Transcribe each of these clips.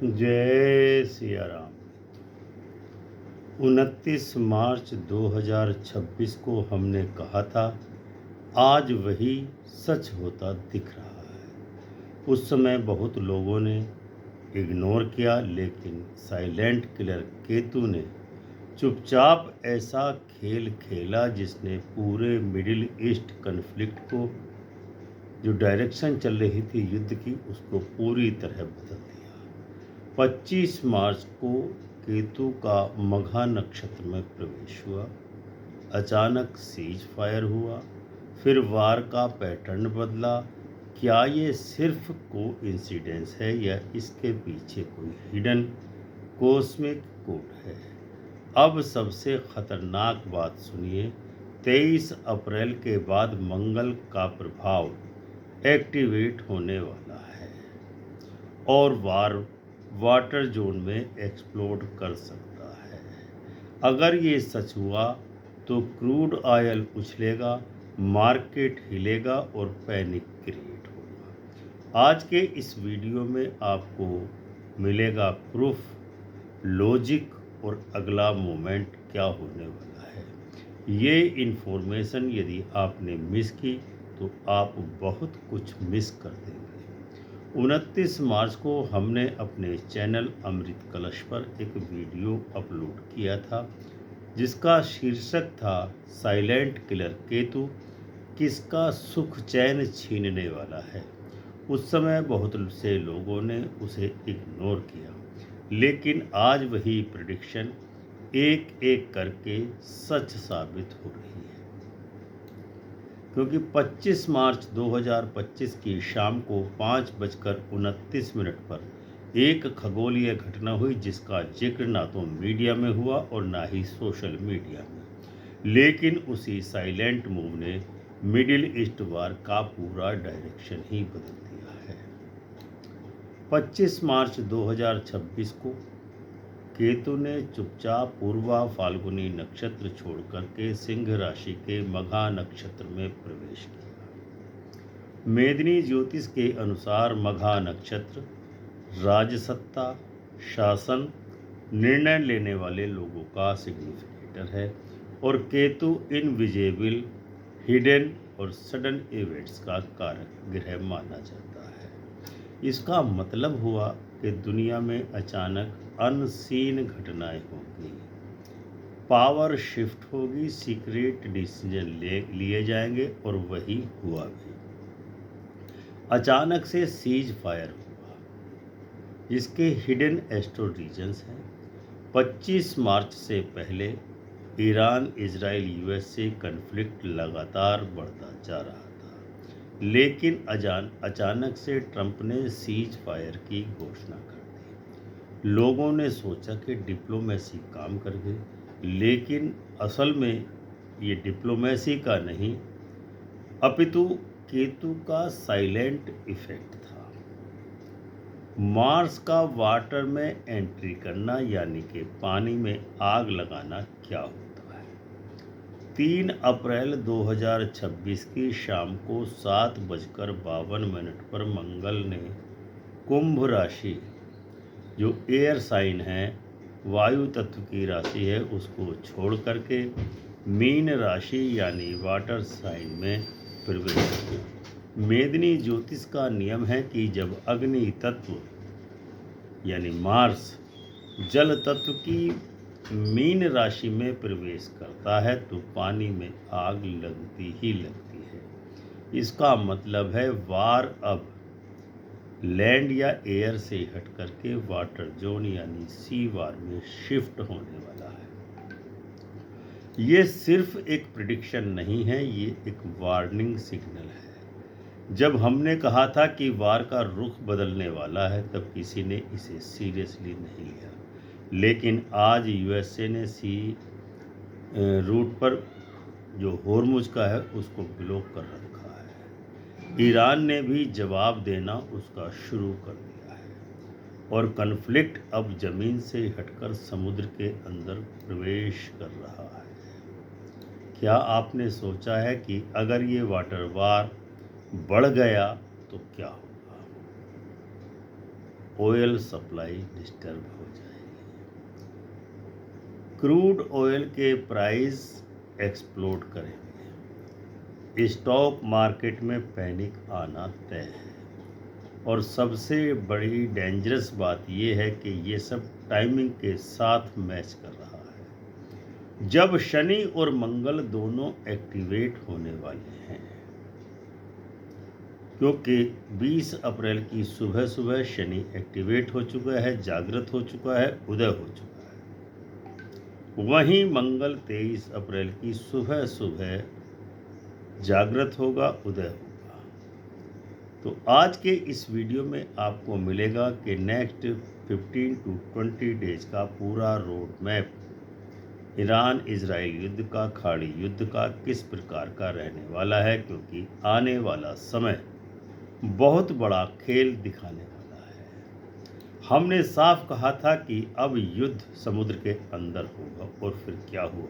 जय सिया राम। 29 मार्च 2026 को हमने कहा था, आज वही सच होता दिख रहा है। उस समय बहुत लोगों ने इग्नोर किया, लेकिन साइलेंट किलर केतु ने चुपचाप ऐसा खेल खेला जिसने पूरे मिडिल ईस्ट कन्फ्लिक्ट को, जो डायरेक्शन चल रही थी युद्ध की, उसको पूरी तरह बदल दिया। 25 मार्च को केतु का मघा नक्षत्र में प्रवेश हुआ। अचानक सीज फायर हुआ, फिर वार का पैटर्न बदला। क्या ये सिर्फ कोइंसिडेंस है या इसके पीछे कोई हिडन कॉस्मिक कोड है? अब सबसे खतरनाक बात सुनिए। 23 अप्रैल के बाद मंगल का प्रभाव एक्टिवेट होने वाला है और वाटर जोन में एक्सप्लोड कर सकता है। अगर ये सच हुआ तो क्रूड ऑयल उछलेगा, मार्केट हिलेगा और पैनिक क्रिएट होगा। आज के इस वीडियो में आपको मिलेगा प्रूफ, लॉजिक और अगला मोमेंट क्या होने वाला है। ये इन्फॉर्मेशन यदि आपने मिस की तो आप बहुत कुछ मिस कर देंगे। 29 मार्च को हमने अपने चैनल अमृत कलश पर एक वीडियो अपलोड किया था जिसका शीर्षक था साइलेंट किलर केतु किसका सुख चैन छीनने वाला है। उस समय बहुत से लोगों ने उसे इग्नोर किया, लेकिन आज वही प्रेडिक्शन एक एक करके सच साबित हो रही है। क्योंकि 25 मार्च 2025 की शाम को 5:29 पर एक खगोलीय घटना हुई जिसका जिक्र ना तो मीडिया में हुआ और ना ही सोशल मीडिया में, लेकिन उसी साइलेंट मूव ने मिडिल ईस्ट वार का पूरा डायरेक्शन ही बदल दिया है। 25 मार्च 2026 को केतु ने चुपचाप पूर्वा फाल्गुनी नक्षत्र छोड़कर के सिंह राशि के मघा नक्षत्र में प्रवेश किया। मेदिनी ज्योतिष के अनुसार मघा नक्षत्र राजसत्ता, शासन, निर्णय लेने वाले लोगों का सिग्निफिकेटर है और केतु इनविजिबल, हिडन और सडन इवेंट्स का कारक ग्रह माना जाता है। इसका मतलब हुआ कि दुनिया में अचानक अनसीन घटनाएं होंगी, पावर शिफ्ट होगी, सीक्रेट डिसीजन लिए जाएंगे और वही हुआ भी। अचानक से सीज फायर हुआ जिसके हिडन एस्ट्रो रीजन्स हैं। 25 मार्च से पहले ईरान, इजराइल, यूएसए कन्फ्लिक्ट लगातार बढ़ता जा रहा था, लेकिन अचानक से ट्रंप ने सीज फायर की घोषणा कर दी। लोगों ने सोचा कि डिप्लोमेसी काम कर गई, लेकिन असल में ये डिप्लोमेसी का नहीं अपितु केतु का साइलेंट इफेक्ट था। मार्स का वाटर में एंट्री करना यानी कि पानी में आग लगाना क्या होता है। 3 अप्रैल 2026 की शाम को 7:52 पर मंगल ने कुंभ राशि, जो एयर साइन है, वायु तत्व की राशि है, उसको छोड़ करके मीन राशि यानी वाटर साइन में प्रवेश किया। मेदिनी ज्योतिष का नियम है कि जब अग्नि तत्व यानी मार्स जल तत्व की मीन राशि में प्रवेश करता है तो पानी में आग लगती ही लगती है। इसका मतलब है वार अब लैंड या एयर से हट करके वाटर जोन यानी सी वार में शिफ्ट होने वाला है। ये सिर्फ एक प्रिडिक्शन नहीं है, ये एक वार्निंग सिग्नल है। जब हमने कहा था कि वार का रुख बदलने वाला है तब किसी ने इसे सीरियसली नहीं लिया, लेकिन आज यूएसए ने सी रूट पर जो होर्मुज का है उसको ब्लॉक कर रखा है। ईरान ने भी जवाब देना उसका शुरू कर दिया है और कन्फ्लिक्ट अब जमीन से हटकर समुद्र के अंदर प्रवेश कर रहा है। क्या आपने सोचा है कि अगर ये वाटर वार बढ़ गया तो क्या होगा? ऑयल सप्लाई डिस्टर्ब हो जाएगी। क्रूड ऑयल के प्राइस एक्सप्लोड करेंगे। स्टॉक मार्केट में पैनिक आना तय है। और सबसे बड़ी डेंजरस बात यह है कि ये सब टाइमिंग के साथ मैच कर रहा है, जब शनि और मंगल दोनों एक्टिवेट होने वाले हैं। क्योंकि 20 अप्रैल की सुबह सुबह शनि एक्टिवेट हो चुका है, जागृत हो चुका है, उदय हो चुका है। वहीं मंगल 23 अप्रैल की सुबह सुबह जागृत होगा, उदय होगा। तो आज के इस वीडियो में आपको मिलेगा कि नेक्स्ट 15 to 20 डेज का पूरा रोड मैप ईरान इजराइल युद्ध का, खाड़ी युद्ध का किस प्रकार का रहने वाला है, क्योंकि आने वाला समय बहुत बड़ा खेल दिखाने वाला है। हमने साफ कहा था कि अब युद्ध समुद्र के अंदर होगा, और फिर क्या हुआ?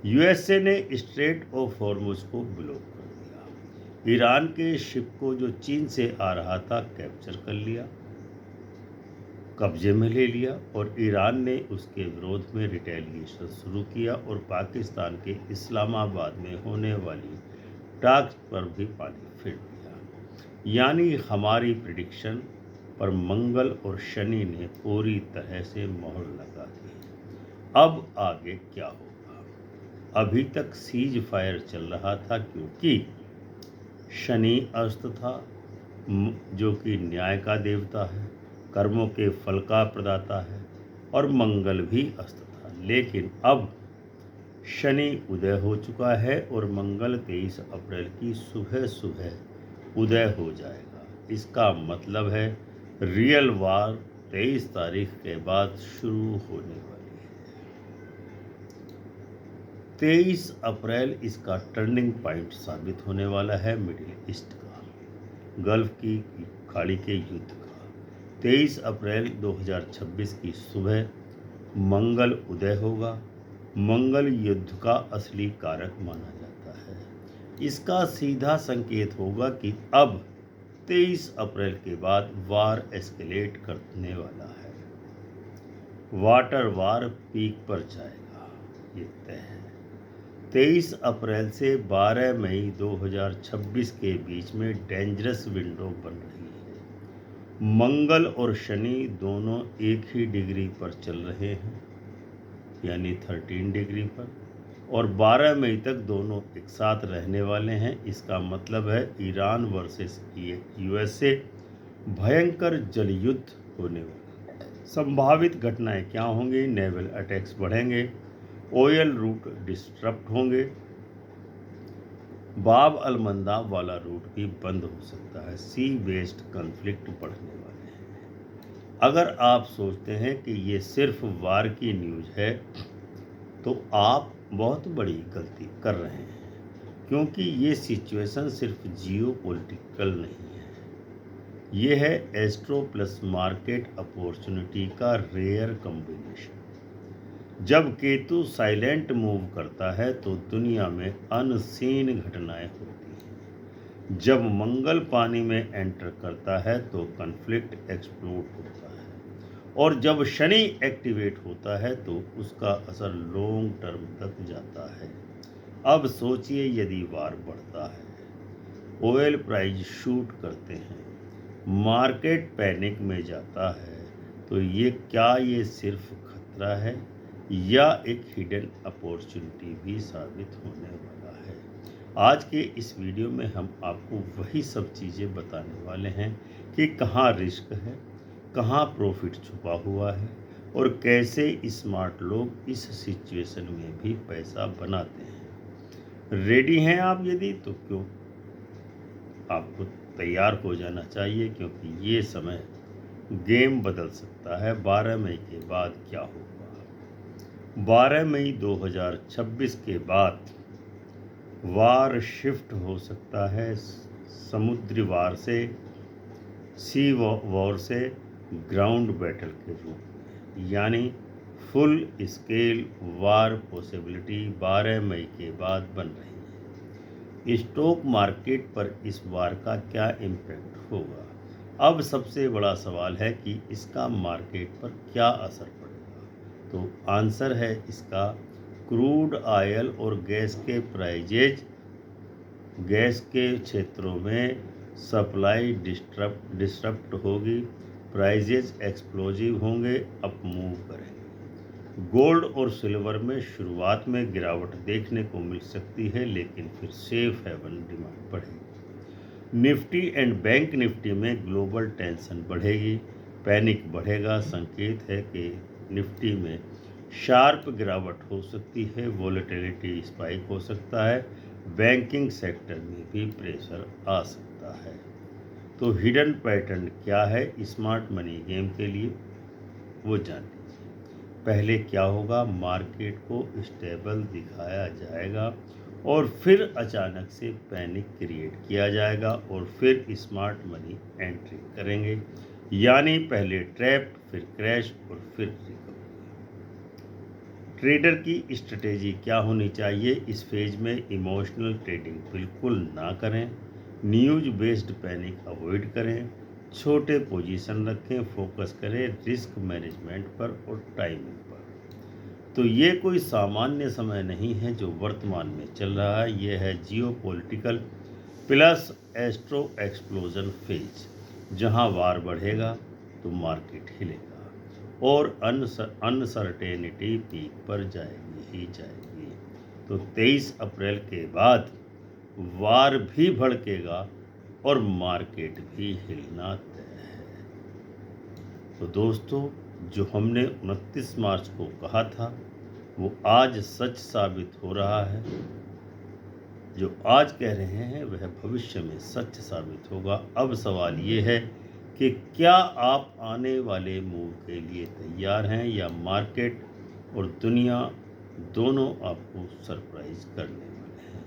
यूएसए ने स्ट्रेट ऑफ हॉर्मुज को ब्लॉक कर दिया। ईरान के शिप को जो चीन से आ रहा था कैप्चर कर लिया, कब्जे में ले लिया, और ईरान ने उसके विरोध में रिटेलिएशन शुरू किया और पाकिस्तान के इस्लामाबाद में होने वाली टॉक्स पर भी पानी फेर दिया। यानी हमारी प्रिडिक्शन पर मंगल और शनि ने पूरी तरह से मोहर लगा दी। अब आगे क्या होगा? अभी तक सीज फायर चल रहा था, क्योंकि शनि अस्त था, जो कि न्याय का देवता है, कर्मों के फल का प्रदाता है, और मंगल भी अस्त था। लेकिन अब शनि उदय हो चुका है और मंगल 23 अप्रैल की सुबह सुबह उदय हो जाएगा। इसका मतलब है रियल वार 23 तारीख के बाद शुरू होने वाली है। 23 अप्रैल इसका टर्निंग पॉइंट साबित होने वाला है मिडिल ईस्ट का, गल्फ की खाड़ी के युद्ध का। 23 अप्रैल 2026 की सुबह मंगल उदय होगा। मंगल युद्ध का असली कारक माना जाता है। इसका सीधा संकेत होगा कि अब 23 अप्रैल के बाद वार एस्केलेट करने वाला है। वाटर वार पीक पर जाएगा, ये तय है। 23 अप्रैल से 12 मई 2026 के बीच में डेंजरस विंडो बन रही है। मंगल और शनि दोनों एक ही डिग्री पर चल रहे हैं, यानी 13 डिग्री पर, और 12 मई तक दोनों एक साथ रहने वाले हैं। इसका मतलब है ईरान वर्सेस यूएसए भयंकर जल युद्ध होने वाला है। संभावित घटनाएं क्या होंगी? नेवल अटैक्स बढ़ेंगे, ऑयल रूट डिस्टर्ब होंगे, बाब अल मंदाब वाला रूट भी बंद हो सकता है। सी बेस्ड कॉन्फ्लिक्ट बढ़ने वाले हैं। अगर आप सोचते हैं कि ये सिर्फ वार की न्यूज़ है, तो आप बहुत बड़ी गलती कर रहे हैं, क्योंकि ये सिचुएशन सिर्फ जियो पॉलिटिकल नहीं है, ये है एस्ट्रो प्लस मार्केट अपॉर्चुनिटी का रेयर कॉम्बिनेशन। जब केतु साइलेंट मूव करता है तो दुनिया में अनसीन घटनाएं होती हैं। जब मंगल पानी में एंटर करता है तो कॉन्फ्लिक्ट एक्सप्लोड होता है, और जब शनि एक्टिवेट होता है तो उसका असर लॉन्ग टर्म तक जाता है। अब सोचिए, यदि वार बढ़ता है, ऑयल प्राइस शूट करते हैं, मार्केट पैनिक में जाता है, तो ये सिर्फ खतरा है या एक हिडन अपॉर्चुनिटी भी साबित होने वाला है? आज के इस वीडियो में हम आपको वही सब चीज़ें बताने वाले हैं कि कहाँ रिस्क है, कहाँ प्रॉफिट छुपा हुआ है, और कैसे स्मार्ट लोग इस सिचुएशन में भी पैसा बनाते हैं। रेडी हैं आप? यदि तो क्यों, आपको तैयार हो जाना चाहिए, क्योंकि ये समय गेम बदल सकता है। 12 मई के बाद क्या होगा? 12 मई 2026 के बाद वार शिफ्ट हो सकता है समुद्री वार से, सी वॉर से ग्राउंड बैटल के रूप में, यानी फुल स्केल वार पॉसिबिलिटी 12 मई के बाद बन रही है। स्टॉक मार्केट पर इस वार का क्या इम्पैक्ट होगा? अब सबसे बड़ा सवाल है कि इसका मार्केट पर क्या असर पड़ेगा। तो आंसर है इसका, क्रूड ऑयल और गैस के प्राइजेज, गैस के क्षेत्रों में सप्लाई डिस्टरप्ट होगी, प्राइजेज एक्सप्लोजिव होंगे, अप मूव करेंगे। गोल्ड और सिल्वर में शुरुआत में गिरावट देखने को मिल सकती है, लेकिन फिर सेफ हेवन डिमांड बढ़ेगी। निफ्टी एंड बैंक निफ्टी में ग्लोबल टेंशन बढ़ेगी, पैनिक बढ़ेगा। संकेत है कि निफ्टी में शार्प गिरावट हो सकती है, वोलेटिलिटी स्पाइक हो सकता है, बैंकिंग सेक्टर में भी प्रेशर आ सकता है। तो हिडन पैटर्न क्या है स्मार्ट मनी गेम के लिए, वो जान लीजिए। पहले क्या होगा, मार्केट को स्टेबल दिखाया जाएगा और फिर अचानक से पैनिक क्रिएट किया जाएगा और फिर स्मार्ट मनी एंट्री करेंगे, यानी पहले ट्रैप, फिर क्रैश और फिर रिकवरी। ट्रेडर की स्ट्रेटेजी क्या होनी चाहिए इस फेज में? इमोशनल ट्रेडिंग बिल्कुल ना करें, न्यूज बेस्ड पैनिक अवॉइड करें, छोटे पोजीशन रखें, फोकस करें रिस्क मैनेजमेंट पर और टाइमिंग पर। तो ये कोई सामान्य समय नहीं है जो वर्तमान में चल रहा है, ये है geopolitical plus astro explosion phase, जहां वार बढ़ेगा तो मार्केट हिलेगा और अनसर्टेनिटी पीक पर जाएगी ही जाएगी। तो 23 अप्रैल के बाद वार भी भड़केगा और मार्केट भी हिलना तय है। तो दोस्तों, जो हमने 29 मार्च को कहा था वो आज सच साबित हो रहा है। जो आज कह रहे हैं वह भविष्य में सच साबित होगा। अब सवाल ये है कि क्या आप आने वाले मूव के लिए तैयार हैं, या मार्केट और दुनिया दोनों आपको सरप्राइज करने वाले हैं।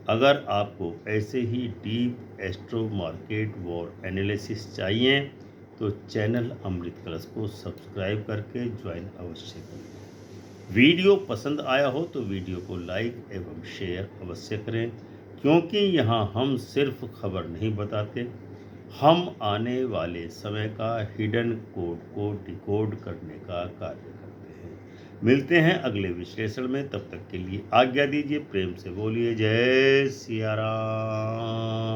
अगर आपको ऐसे ही deep astro market war analysis चाहिए तो चैनल अमृत कलश को सब्सक्राइब करके ज्वाइन अवश्य करें। वीडियो पसंद आया हो तो वीडियो को लाइक एवं शेयर अवश्य करें, क्योंकि यहाँ हम सिर्फ खबर नहीं बताते, हम आने वाले समय का हिडन कोड को डिकोड करने का कार्य करते हैं। मिलते हैं अगले विश्लेषण में, तब तक के लिए आज्ञा दीजिए। प्रेम से बोलिए जय सिया राम।